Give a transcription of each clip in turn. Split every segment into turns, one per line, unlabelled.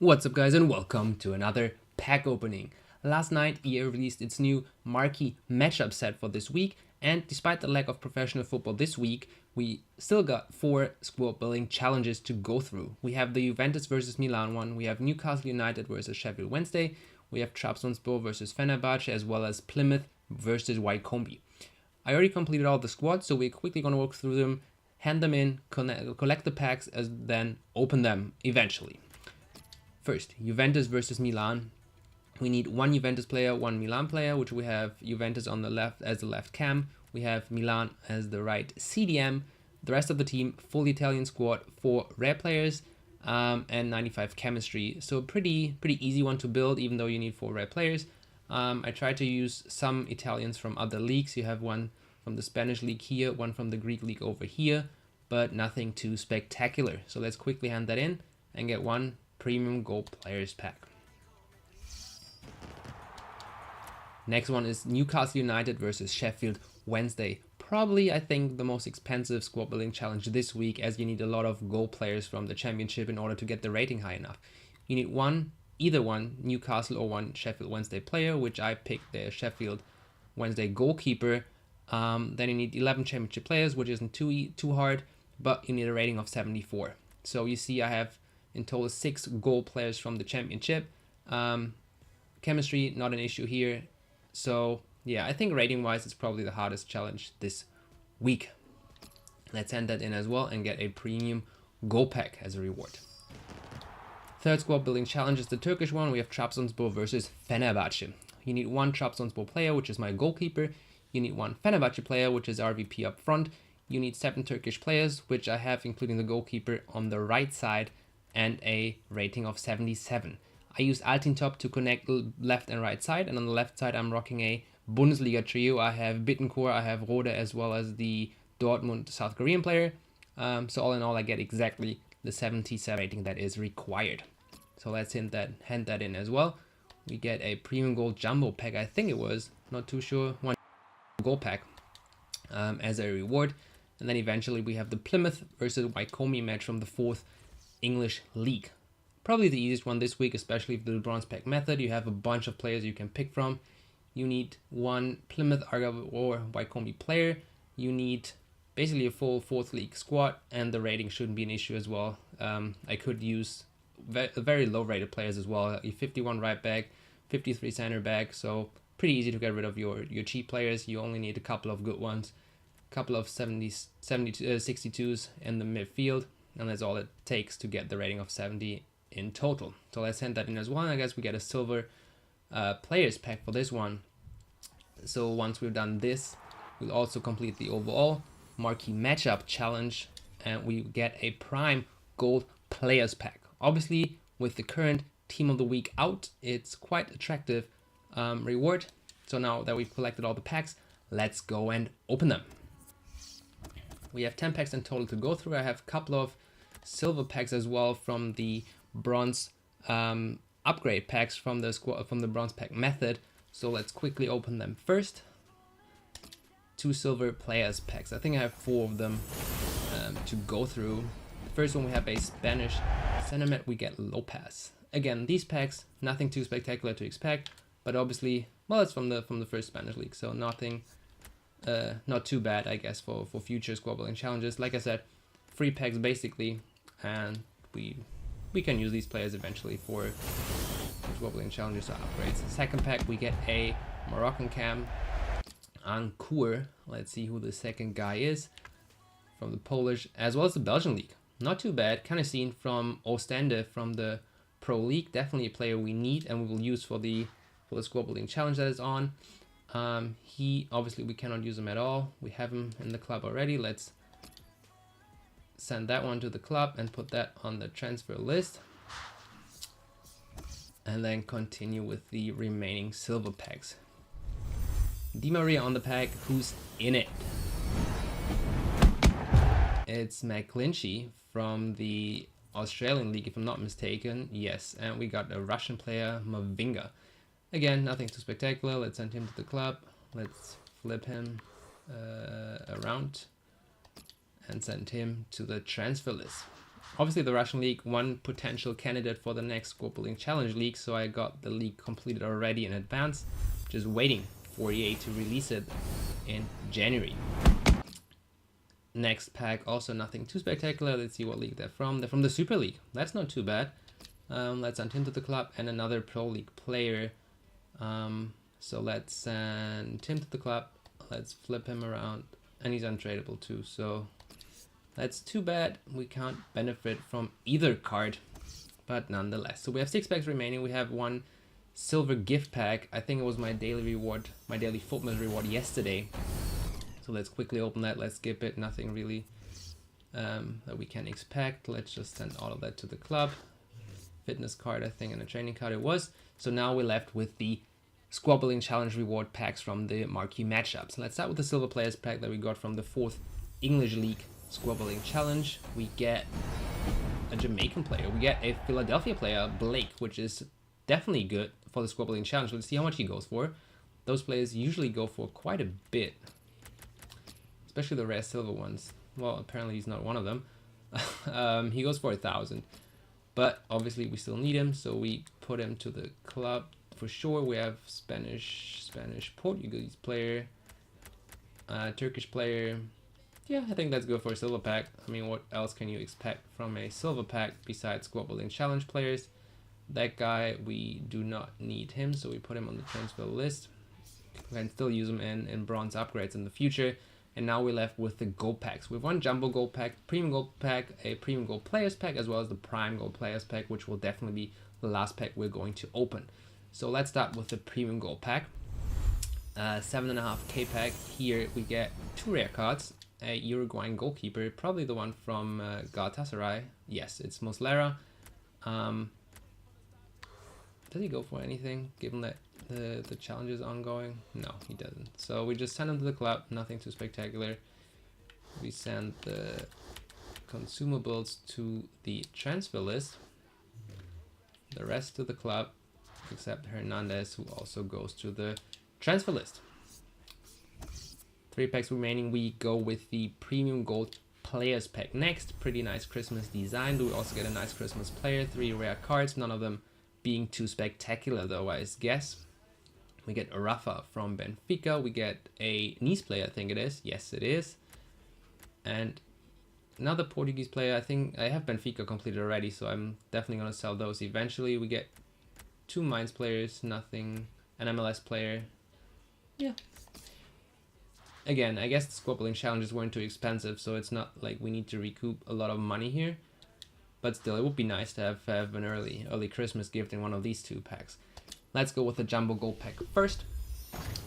What's up guys and welcome to another pack opening. Last night EA released its new Marquee matchup set for this week, and despite the lack of professional football this week, we still got 4 squad building challenges to go through. We have the Juventus versus Milan one, we have Newcastle United versus Sheffield Wednesday, we have Trabzonspor versus Fenerbahce, as well as Plymouth versus Wycombe. I already completed all the squads, so we're quickly going to walk through them, hand them in, collect the packs, and then open them eventually. First, Juventus versus Milan. We need one Juventus player, one Milan player, which we have Juventus on the left as the left cam. We have Milan as the right CDM. The rest of the team, full Italian squad, 4 rare players, and 95 chemistry. So a pretty easy one to build, even though you need 4 rare players. I tried to use some Italians from other leagues. You have one from the Spanish league here, one from the Greek league over here, but nothing too spectacular. So let's quickly hand that in and get one premium gold players pack. Next one is Newcastle United versus Sheffield Wednesday. Probably, I think, the most expensive squad building challenge this week, as you need a lot of gold players from the championship in order to get the rating high enough. You need either one Newcastle or one Sheffield Wednesday player, which I picked the Sheffield Wednesday goalkeeper. Then you need 11 championship players, which isn't too hard, but you need a rating of 74. So you see I have in total 6 goal players from the championship. Chemistry, not an issue here. So yeah, I think rating wise it's probably the hardest challenge this week. Let's hand that in as well and get a premium goal pack as a reward. Third squad building challenge is the Turkish one. We have Trabzonspor versus Fenerbahce. You need one Trabzonspor player, which is my goalkeeper. You need one Fenerbahce player, which is RVP up front. You need 7 Turkish players, which I have, including the goalkeeper, on the right side, and a rating of 77. I use Altintop to connect left and right side, and on the left side I'm rocking a Bundesliga trio. I have Bittencourt, I have Rode, as well as the Dortmund South Korean player. So all in all I get exactly the 77 rating that is required. So let's hand that in as well. We get a premium gold jumbo pack, I think it was, not too sure, one gold pack as a reward. And then eventually we have the Plymouth versus Wycombe match from the 4th English League. Probably the easiest one this week, especially with the bronze pack method. You have a bunch of players you can pick from. You need one Plymouth, Argyle, or Wycombe player. You need basically a full 4th league squad, and the rating shouldn't be an issue as well. I could use very low rated players as well. A 51 right back, 53 center back, so pretty easy to get rid of your cheap players. You only need a couple of good ones, a couple of 62s in the midfield, and that's all it takes to get the rating of 70 in total. So let's hand that in as well. I guess we get a silver players pack for this one. So once we've done this, we'll also complete the overall Marquee matchup challenge, and we get a prime gold players pack. Obviously, with the current team of the week out, it's quite attractive reward. So now that we've collected all the packs, let's go and open them. We have 10 packs in total to go through. I have a couple of silver packs as well from the bronze upgrade packs from the bronze pack method. So let's quickly open them first. 2 silver players packs. I think I have 4 of them to go through. The first one, we have a Spanish center mid. We get Lopez. Again, these packs, nothing too spectacular to expect, but obviously, well, it's from the first Spanish league, so nothing. Not too bad, I guess, for future squad building challenges. Like I said, free packs basically, and we can use these players eventually for squad building challenges or upgrades. Second pack, we get a Moroccan cam, Ancour. Let's see who the second guy is from the Polish as well as the Belgian league. Not too bad, kind of seen from Ostende from the Pro League. Definitely a player we need and we will use for the squad building challenge that is on. He obviously we cannot use him at all. We have him in the club already. Let's send that one to the club and put that on the transfer list, and then continue with the remaining silver packs. Di Maria on the pack. Who's in it? It's McClinchy from the Australian league, if I'm not mistaken. Yes, and we got a Russian player, Mavinga. Again, nothing too spectacular. Let's send him to the club. Let's flip him around and send him to the transfer list. Obviously, the Russian League, one potential candidate for the next Squad Building Challenge League, so I got the league completed already in advance, just waiting for EA to release it in January. Next pack, also nothing too spectacular. Let's see what league they're from. They're from the Super League. That's not too bad. Let's send him to the club, and another Pro League player. So let's send him to the club. Let's flip him around, and he's untradeable too, so that's too bad. We can't benefit from either card, but nonetheless. So we have 6 packs remaining. We have one silver gift pack. I think it was my daily reward, my daily footman reward yesterday. So let's quickly open that. Let's skip it. Nothing really that we can expect. Let's just send all of that to the club. Fitness card, I think, and a training card it was. So now we're left with the Squad Building Challenge reward packs from the Marquee matchups. Let's start with the silver players pack that we got from the 4th English League Squad Building Challenge. We get a Jamaican player. We get a Philadelphia player, Blake, which is definitely good for the Squad Building Challenge. Let's see how much he goes for. Those players usually go for quite a bit, especially the rare silver ones. Well, apparently he's not one of them. He goes for 1,000, but obviously we still need him, so we put him to the club for sure. We have Spanish, Portuguese player, Turkish player. Yeah, I think that's good for a silver pack. I mean, what else can you expect from a silver pack besides Squad Building Challenge players? That guy, we do not need him, so we put him on the transfer list. We can still use him in bronze upgrades in the future. And now we're left with the gold packs. We have one jumbo gold pack, premium gold pack, a premium gold players pack, as well as the prime gold players pack, which will definitely be the last pack we're going to open. So let's start with the premium gold pack. 7.5k pack. Here we get 2 rare cards. A Uruguayan goalkeeper, probably the one from Galatasaray. Yes, it's Muslera. Does he go for anything, given that the challenge is ongoing? No, he doesn't. So we just send him to the club, nothing too spectacular. We send the consumables to the transfer list. The rest to the club, except Hernandez, who also goes to the transfer list. 3 packs remaining. We go with the premium gold players pack next. Pretty nice Christmas design. We also get a nice Christmas player, 3 rare cards, none of them being too spectacular though, I guess. We get a Rafa from Benfica. We get a Nice player, I think it is. Yes, it is. And another Portuguese player. I think I have Benfica completed already, so I'm definitely going to sell those eventually. We get 2 Mainz players, nothing. An MLS player. Yeah. Again, I guess the Squad Building challenges weren't too expensive, so it's not like we need to recoup a lot of money here. But still, it would be nice to have an early Christmas gift in one of these 2 packs. Let's go with the Jumbo Gold pack first.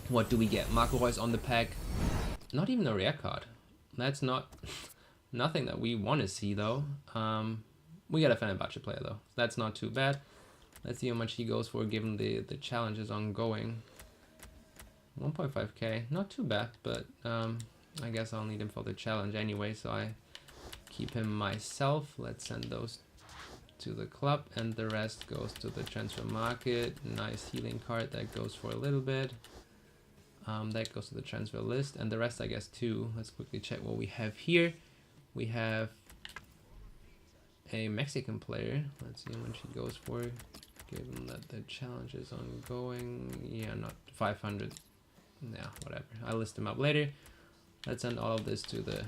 What do we get? Marco Reus on the pack. Not even a rare card. That's not nothing that we want to see though. We got a Fenerbahce player though. That's not too bad. Let's see how much he goes for given the challenge is ongoing. 1.5k, not too bad, but I guess I'll need him for the challenge anyway, so I keep him myself. Let's send those to the club, and the rest goes to the transfer market. Nice healing card that goes for a little bit. That goes to the transfer list, and the rest I guess too. Let's quickly check what we have here. We have a Mexican player. Let's see how much he goes for, given that the challenge is ongoing. Yeah, not 500. Yeah, whatever. I'll list them up later. Let's send all of this to the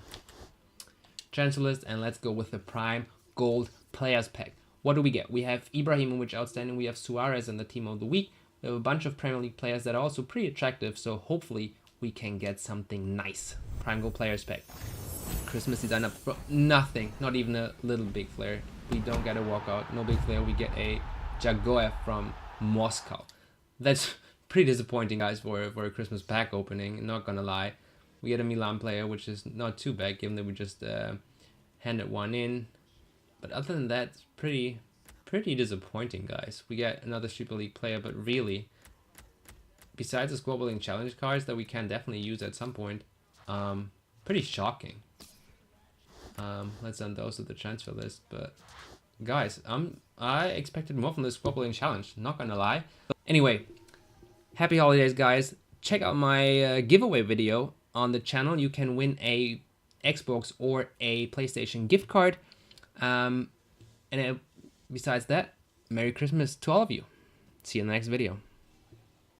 transfer list, and let's go with the prime gold players pack. What do we get? We have Ibrahimovic outstanding. We have Suarez in the team of the week. We have a bunch of Premier League players that are also pretty attractive, so hopefully we can get something nice. Prime gold players pack. Christmas design up for nothing, not even a little big flare. We don't get a walkout, no big flare. We get a Jagoev from Moscow. That's pretty disappointing, guys, for a Christmas pack opening, not gonna lie. We get a Milan player, which is not too bad given that we just handed one in. But other than that, it's pretty disappointing, guys. We get another Super League player, but really, besides the Squad Building Challenge cards that we can definitely use at some point, pretty shocking. Let's send those to the transfer list. But guys, I expected more from this Squad Building Challenge, not gonna lie. Anyway, happy holidays, guys. Check out my giveaway video on the channel. You can win a Xbox or a PlayStation gift card. And besides that, Merry Christmas to all of you. See you in the next video.